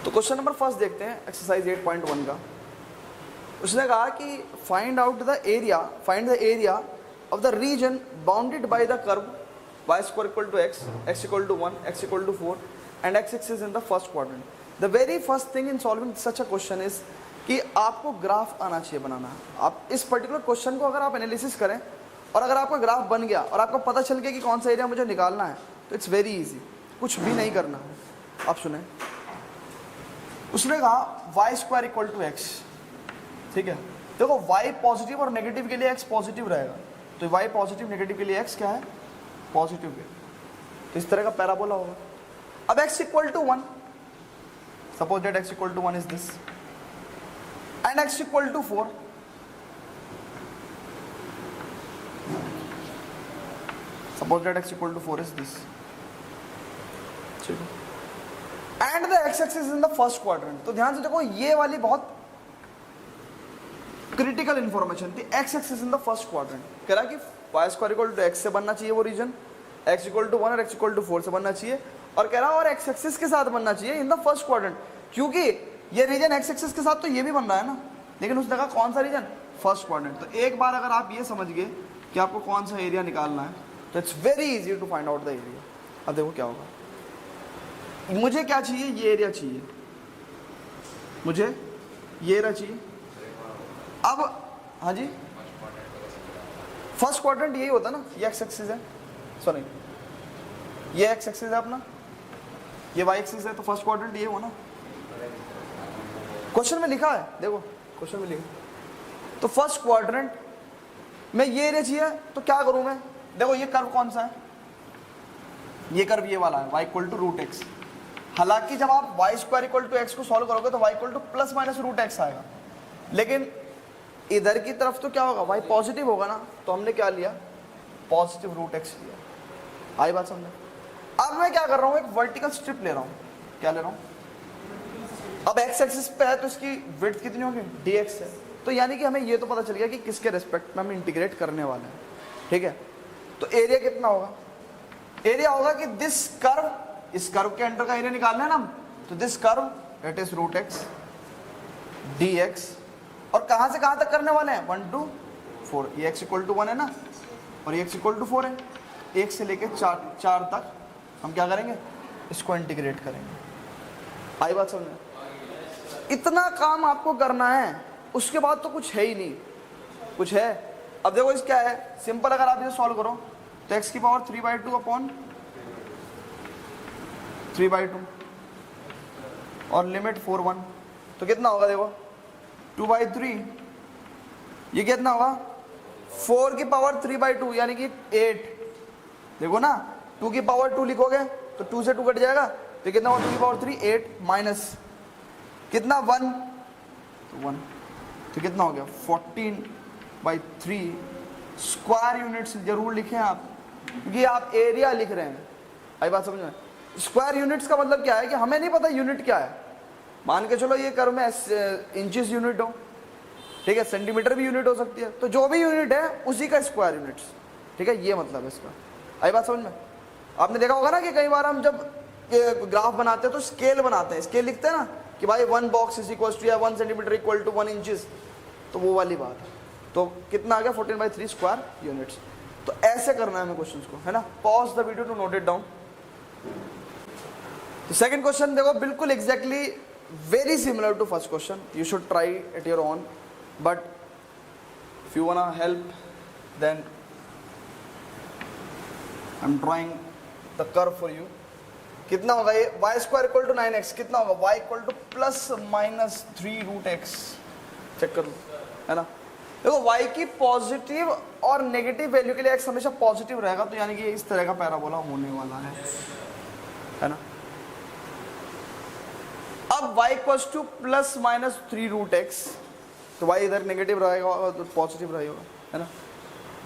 तो question number first देखते हैं एक्सरसाइज 8.1 का। उसने कहा कि find the area of the region bounded by the curve y square equal to x, x equal to 1, x equal to 4 and x axis in the first quadrant. The very first thing in solving such a question is कि आपको graph आना चाहिए बनाना। आप इस particular question को अगर आप analysis करें और अगर आपका ग्राफ बन गया और आपको पता चल गया कि कौन सा एरिया मुझे निकालना है तो इट्स वेरी इजी, कुछ भी नहीं करना है। आप सुने, उसने कहा y square equal to x, ठीक है। देखो y पॉजिटिव और नेगेटिव के लिए x पॉजिटिव रहेगा, तो y पॉजिटिव नेगेटिव के लिए x क्या है, पॉजिटिव है। तो इस तरह का पैराबोला होगा। अब x equal to 1, suppose that x equal to 1 is this and x equal to 4, suppose that x equal to 4 is this, ठीक है। And the x axis in the first quadrant. तो ध्यान से देखो, ये वाली बहुत क्रिटिकल इंफॉर्मेशन थी। x axis in the first quadrant कह रहा कि y square equal to x से बनना चाहिए वो रीजन, x इक्वल टू 1 और x इक्वल टू 4 से बनना चाहिए, और कह रहा और x एक्सिस के साथ बनना चाहिए इन द फर्स्ट क्वाड्रेंट, क्योंकि ये रीजन x एक्सिस के साथ तो ये भी बन रहा है ना, लेकिन उसने कहा कौन सा रीजन, फर्स्ट क्वाड्रेंट। तो एक बार अगर आप ये समझ गए कि आपको कौन सा एरिया निकालना है तो it's very easy to find out the area. अब देखो क्या होगा, मुझे क्या चाहिए, ये एरिया चाहिए, मुझे ये एरिया चाहिए। अब हाँ जी, फर्स्ट क्वाड्रेंट यही होता ना, ये एक्स एक्सिस है, सॉरी ये एक्स एक्सिस है अपना, ये वाई एक्सिस है, तो फर्स्ट क्वाड्रेंट ये हो ना। क्वेश्चन में लिखा है, देखो क्वेश्चन में लिखा, तो फर्स्ट क्वाड्रेंट में ये एरिया चाहिए, तो क्या करूं मैं, देखो ये कर्व कौन सा है, ये कर्व ये वाला है, y equal to root x. हालांकि जब आप y square equal to x को सॉल्व करोगे तो y equal to plus minus root x आएगा, लेकिन इधर की तरफ तो क्या होगा, y पॉजिटिव होगा ना, तो हमने क्या लिया, पॉजिटिव रूट एक्स लिया। आई बात समझे। अब मैं क्या कर रहा हूँ, एक वर्टिकल स्ट्रिप ले रहा हूँ, क्या ले रहा हूँ, अब x एक्सिस पे है तो इसकी विड्थ कितनी होगी, dx है, तो यानी कि हमें ये तो पता चल गया कि किसके रेस्पेक्ट में हम इंटीग्रेट करने वाले हैं, ठीक है। तो एरिया कितना होगा, एरिया होगा कि दिस कर्व, इस कर्व के अंडर का एरिया निकालना है ना, तो this curve it is root x dx, और कहां से कहां तक करने वाले हैं, 1 to 4, ये x इक्वल टू 1 है ना, और ये x इक्वल टू 4 है, 1 से लेके 4 तक हम क्या करेंगे, इसको इंटीग्रेट करेंगे। आई बात समझ, इतना काम आपको करना है, उसके बाद तो कुछ है ही नहीं, कुछ है। अब देखो इस क्या है, सिंपल, अगर आप इसे सॉल्व करो तो x की पावर 3/2 अपॉन 3/2 और लिमिट 4 1, तो कितना होगा, देखो 2/3, ये कितना होगा, 4 की पावर 3/2 यानी कि 8। देखो ना, 2 की पावर 2 लिखोगे तो 2 से 2 कट जाएगा, तो कितना होगा, 2 की पावर 3 8 माइनस कितना 1, तो 1, तो कितना हो गया 14/3 स्क्वायर यूनिट्स। जरूर लिखें आप, क्योंकि आप एरिया लिख रहे हैं। आई बात समझ में। स्क्वायर यूनिट्स का मतलब क्या है कि हमें नहीं पता यूनिट क्या है, मान के चलो ये कर्व में इंचेस यूनिट हो, ठीक है, सेंटीमीटर भी यूनिट हो सकती है, तो जो भी यूनिट है उसी का स्क्वायर यूनिट्स, ठीक है, ये मतलब है इसका। आई बात समझ में। आपने देखा होगा ना कि कई बार हम जब ग्राफ बनाते हैं तो स्केल बनाते हैं, स्केल लिखते हैं ना कि भाई 1 बॉक्स इज इक्वल टू या 1 सेंटीमीटर इक्वल टू 1 इंचेस, तो वो वाली बात है। तो कितना आ गया, 14/3 स्क्वायर यूनिट्स। तो ऐसे करना है हमें क्वेश्चन को, है ना। Pause the video to note it down. तो सेकंड क्वेश्चन देखो, बिल्कुल exactly very similar to first question, you should try it your own, but if you want help then I am drawing the curve for you. कितना होगा ये, y square equal to 9x, कितना होगा, y equal to plus minus 3 root x. Check कर लो, है ना। देखो y की पॉजिटिव और नेगेटिव वैल्यू के लिए x हमेशा पॉजिटिव रहेगा, तो यानी कि इस तरह का पैराबोला होने वाला है ना। अब y equal to plus minus 3 root x, तो y इधर नेगेटिव रहेगा और तो पॉजिटिव रहेगा, है ना।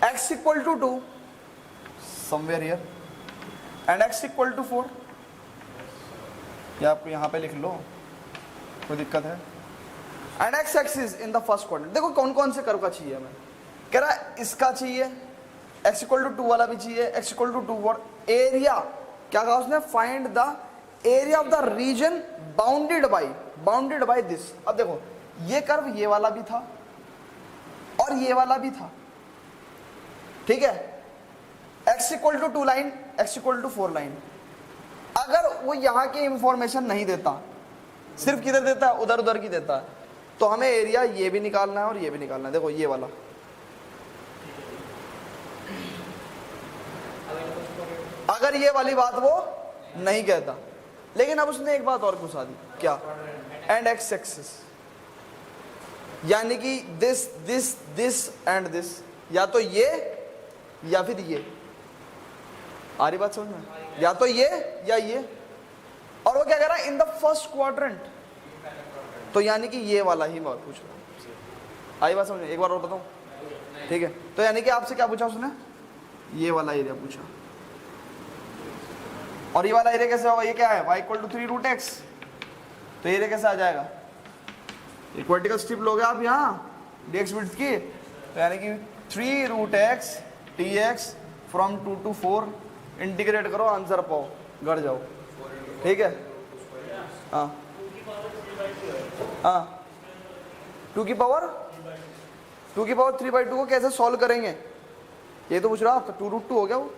x equal to 2 somewhere here and x equal to 4, या आपको यहाँ पे लिख लो, कोई दिक्कत है। And x axis in the first quadrant. देखो कौन कौन से कर्व का चाहिए हमें, कह रहा है इसका चाहिए, x इक्वल टू 2 वाला भी चाहिए, x इक्वल टू 2 और एरिया क्या कहा उसने, find the area of the region bounded by this. अब देखो ये कर्व ये वाला भी था और ये वाला भी था, ठीक है। x equal to 2 line, x equal to 4 line. अगर वो यहां की इंफॉर्मेशन नहीं देता, सिर्फ किधर देता है, उधर उधर की देता है, तो हमें एरिया ये भी निकालना है और ये भी निकालना है। देखो ये वाला, अगर ये वाली बात वो नहीं कहता, लेकिन अब उसने एक बात और घुसा दी, क्या, एंड एक्स एक्सिस, यानी कि this this this and this, या तो ये या फिर ये। आ रही बात समझ में, या तो ये या ये। और वो क्या कह रहा है, इन द फर्स्ट क्वाड्रेंट, तो यानी कि ये वाला ही बात पूछ रहा है। आई बात समझ में, एक बार और बताऊं, ठीक है। तो यानी कि आपसे क्या पूछा उसने, ये वाला एरिया पूछा। और ये वाला एरिया कैसे होगा, ये क्या है, y equal to 3 root x, तो एरिया कैसे आ जाएगा, एक वर्टिकल स्ट्रिप लोगे आप यहाँ dx विड्थ की, तो यानी कि 3 root x dx from 2 to 4, integrate करो आंसर पाओ, गड़ जाओ, ठीक है। हाँ हाँ, 2 की पावर 3/2 को कैसे सॉल्व करेंगे, ये तो पूछ रहा आप। 2 रूट 2 हो गया वो,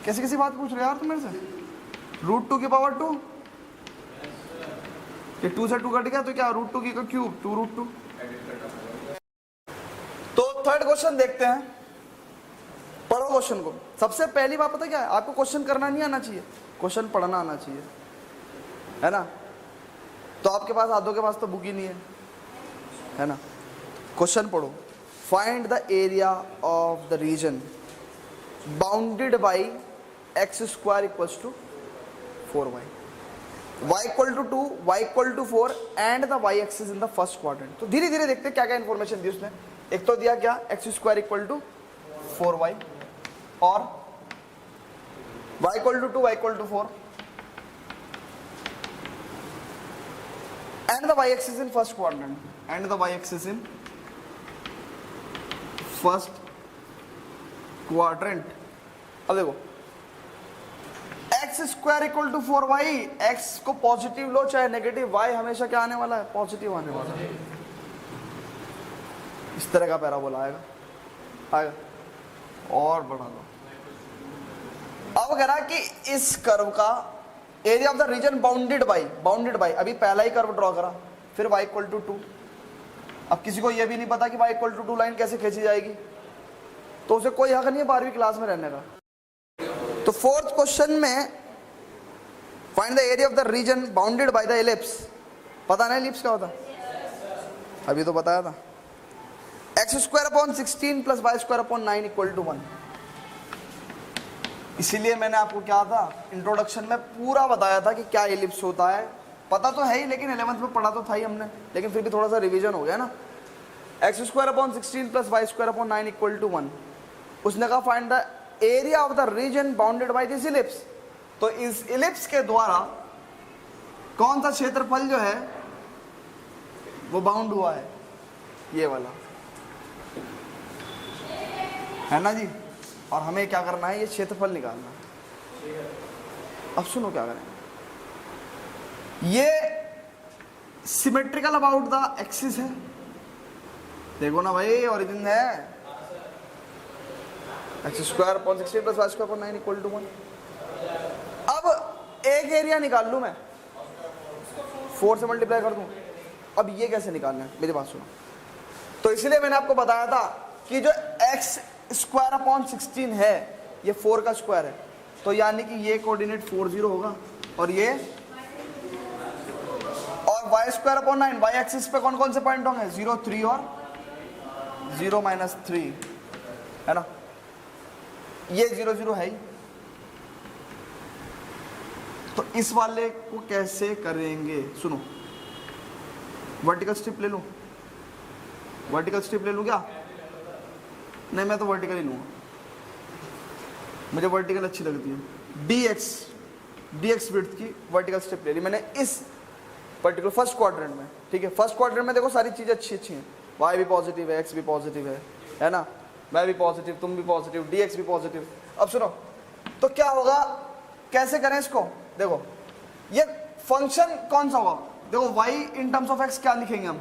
कैसी कैसी बात पूछ रहे हो यार तुम मेरे से। रूट 2 की पावर 2, ये 2 से 2 कट गया तो क्या, रूट 2 की का क्यूब, 2 रूट 2। तो थर्ड क्वेश्चन देखते हैं, पढ़ो क्वेश्चन को। सबसे पहली बात पता क्या है, आपको क्वेश्चन करना नहीं आना चाहिए, क्वेश्चन पढ़ना आना चाहिए, है ना। तो आपके पास आधों के पास तो बुक ही नहीं है ना। क्वेश्चन पढ़ो, find the area of the region bounded by x square equals to 4y, y equal to 2, y equal to 4 and the y axis in the first quadrant. तो धीरे धीरे देखते हैं क्या क्या इंफॉर्मेशन दी उसने। एक तो दिया क्या, x square equal to 4y और y equal to 2, y equal to 4 and the y axis in first quadrant, and the y axis in first quadrant. अब देखो x square equal to 4y, x को positive लो चाहे negative, y हमेशा क्या आने वाला है, पॉजिटिव आने वाला है। इस तरह का पैराबोला आएगा और बढ़ा दो। अब कह रहा है कि इस कर्व का area of the region bounded by, अभी पहला ही कर्व ड्रॉ करा, फिर y इक्वल टू 2। अब किसी को यह भी नहीं पता कि y इक्वल टू 2 लाइन कैसे खींची जाएगी, तो उसे कोई हक नहीं है 12वीं क्लास में रहने का। तो फोर्थ क्वेश्चन में find the area of the region bounded by the ellipse. पता नहीं एलिप्स क्या होता, अभी तो बताया था। X square upon 16 plus y square upon 9 equal to 1। इसीलिए मैंने आपको क्या था, इंट्रोडक्शन में पूरा बताया था कि क्या एलिप्स होता है। पता तो है ही, लेकिन 11th में पढ़ा तो था ही हमने, लेकिन फिर भी थोड़ा सा रिवीजन हो गया ना। X square upon 16 plus y square upon 9 equal to 1। उसने कहा find the area of the region bounded by this ellipse. तो इस इलिप्स के द्वारा कौन सा क्षेत्रफल जो है वो बाउंड हुआ है, ये वाला, है ना जी। और हमें क्या करना है, ये क्षेत्रफल निकालना है। अब सुनो क्या करें, ये सिमेट्रिकल अबाउट द एक्सिस है, देखो ना भाई, ओरिजिन है x square upon 16 plus y square upon 9 equal to 1। अब एक एरिया निकाल लूं मैं, 4 से मल्टीप्लाई कर दूं। अब ये कैसे निकालना है, मेरी बात सुनो। तो इसलिए मैंने आपको बताया था कि जो एक्स स्क्वायर अपॉन 16 है ये 4 का स्क्वायर है, तो यानी कि ये कोऑर्डिनेट 4 0 होगा, और ये और y square upon 9, y axis पे कौन कौन से पॉइंट होंगे, 0 3 और 0 -3, है ना। ये 0 0 है ही। तो इस वाले को कैसे करेंगे, सुनो। वर्टिकल स्ट्रिप ले लूं, वर्टिकल स्ट्रिप ले लूं क्या, नहीं मैं तो वर्टिकल ही लूंगा, मुझे वर्टिकल अच्छी लगती है। dx विड्थ की वर्टिकल स्ट्रिप ले ली मैंने इस पर्टिकुलर फर्स्ट क्वाड्रेंट में, ठीक है। फर्स्ट क्वाड्रेंट में देखो सारी चीजें अच्छी अच्छी हैं, y भी पॉजिटिव है, x भी पॉजिटिव है ना, मैं भी पॉजिटिव, तुम भी पॉजिटिव, dx भी पॉजिटिव। अब सुनो, तो क्या होगा, कैसे करें इसको, देखो ये फंक्शन कौन सा होगा, देखो y in terms of x क्या लिखेंगे हम,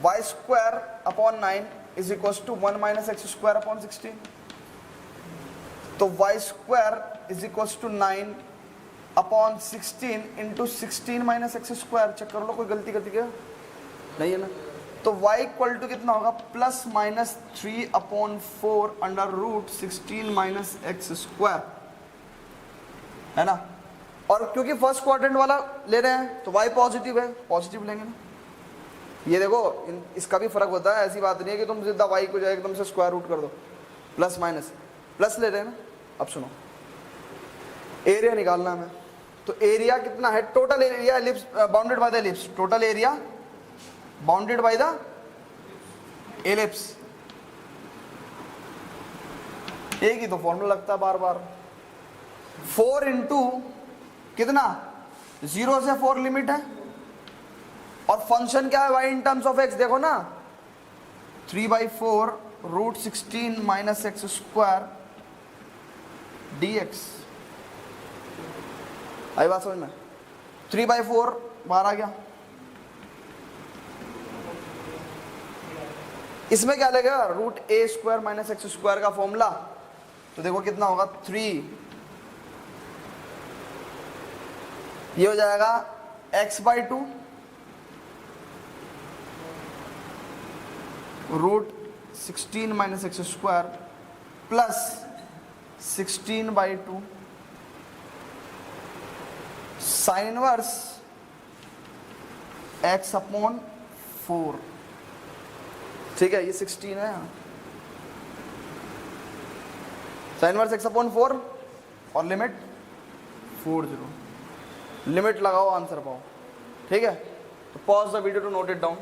y square upon 9 is equal to 1 minus x square upon 16। तो y square is equal to 9 upon 16 into 16 minus x square. Check कर लो कोई गलती करती क्या, नहीं है ना। तो y इक्वल टू कितना होगा, plus minus 3 upon 4 under root 16 minus x square, है ना। और क्योंकि फर्स्ट क्वाड्रेंट वाला ले रहे हैं तो y पॉजिटिव है, पॉजिटिव लेंगे ना। ये देखो इसका भी फर्क होता है, ऐसी बात नहीं है कि तुम सीधा y को जाए एकदम से स्क्वायर रूट कर दो, प्लस माइनस प्लस ले रहे हैं ना। अब सुनो, एरिया निकालना हमें, तो एरिया कितना है, total area ellipse bounded by the ellipse, total area bounded by the ellipse. एक ही तो फॉर्मूला लगता है बार बार, 4 इंटू कितना, 0 से 4 लिमिट है, और फंक्शन क्या है y in terms of x, देखो ना 3/4 root 16 minus x square dx। आई बात समझ में, 3/4 बाहर आ गया। इसमें क्या लगेगा, root a square minus x square का फॉर्मूला, तो देखो कितना होगा 3, ये हो जाएगा x/2 root 16 minus x square plus 16/2 sine inverse x upon 4। ठीक है, ये 16 है, साइन इनवर्स x अपॉन 4 और लिमिट 40, लिमिट लगाओ आंसर पाओ। ठीक है, तो pause the video to note it down.